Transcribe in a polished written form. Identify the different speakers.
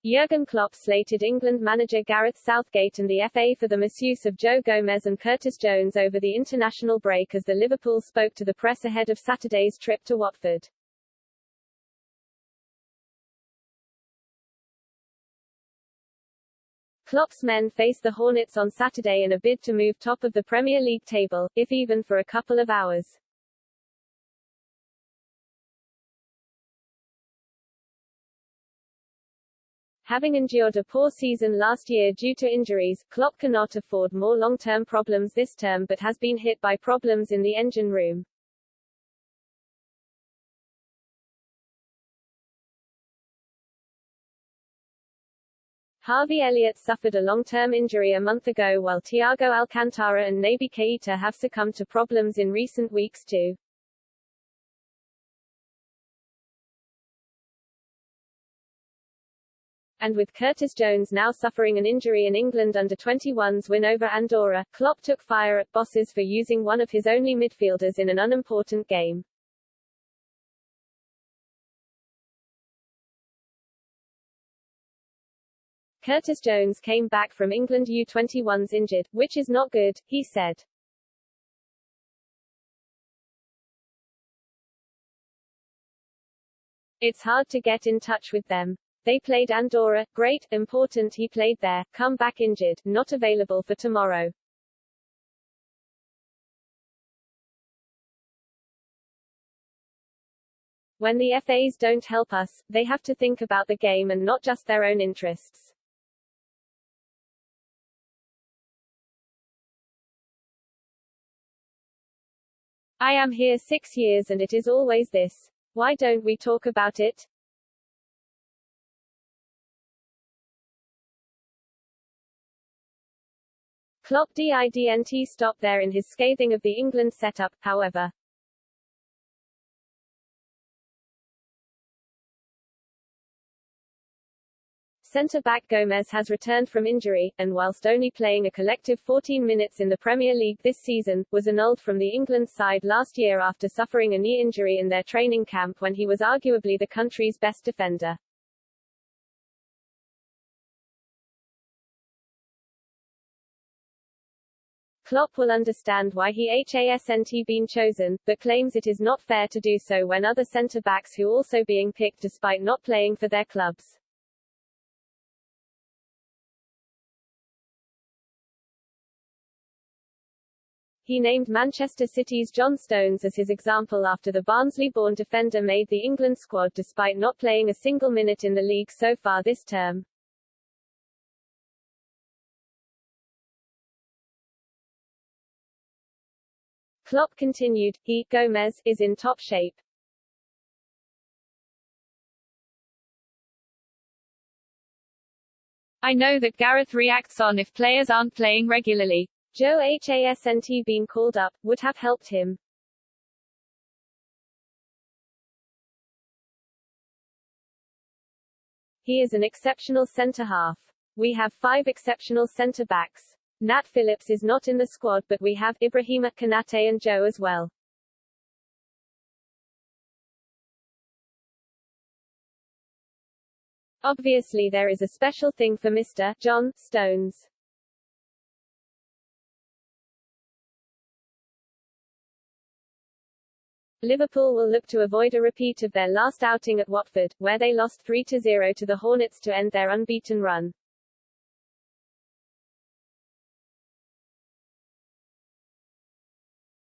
Speaker 1: Jurgen Klopp slated England manager Gareth Southgate and the FA for the misuse of Joe Gomez and Curtis Jones over the international break as the Liverpool spoke to the press ahead of Saturday's trip to Watford. Klopp's men face the Hornets on Saturday in a bid to move top of the Premier League table, if even for a couple of hours. Having endured a poor season last year due to injuries, Klopp cannot afford more long-term problems this term but has been hit by problems in the engine room. Harvey Elliott suffered a long-term injury a month ago while Thiago Alcantara and Naby Keita have succumbed to problems in recent weeks too. And with Curtis Jones now suffering an injury in England under-21's win over Andorra, Klopp took fire at bosses for using one of his only midfielders in an unimportant game. Curtis Jones came back from England U21's injured, which is not good, he said. It's hard to get in touch with them. They played Andorra, great, important he played there, come back injured, not available for tomorrow. When the FAs don't help us, they have to think about the game and not just their own interests. I am here 6 years and it is always this. Why don't we talk about it? Klopp didn't stop there in his scathing of the England setup, however. Centre-back Gomez has returned from injury, and whilst only playing a collective 14 minutes in the Premier League this season, was annulled from the England side last year after suffering a knee injury in their training camp when he was arguably the country's best defender. Klopp will understand why he hasn't been chosen, but claims it is not fair to do so when other centre-backs who also being picked despite not playing for their clubs. He named Manchester City's John Stones as his example after the Barnsley-born defender made the England squad despite not playing a single minute in the league so far this term. Klopp continued, Gomez, is in top shape. I know that Gareth reacts on if players aren't playing regularly. Joe hasn't been called up, would have helped him. He is an exceptional centre-half. We have 5 exceptional centre-backs. Nat Phillips is not in the squad but we have Ibrahima Konate and Joe as well. Obviously there is a special thing for Mr. John Stones. Liverpool will look to avoid a repeat of their last outing at Watford, where they lost 3-0 to the Hornets to end their unbeaten run.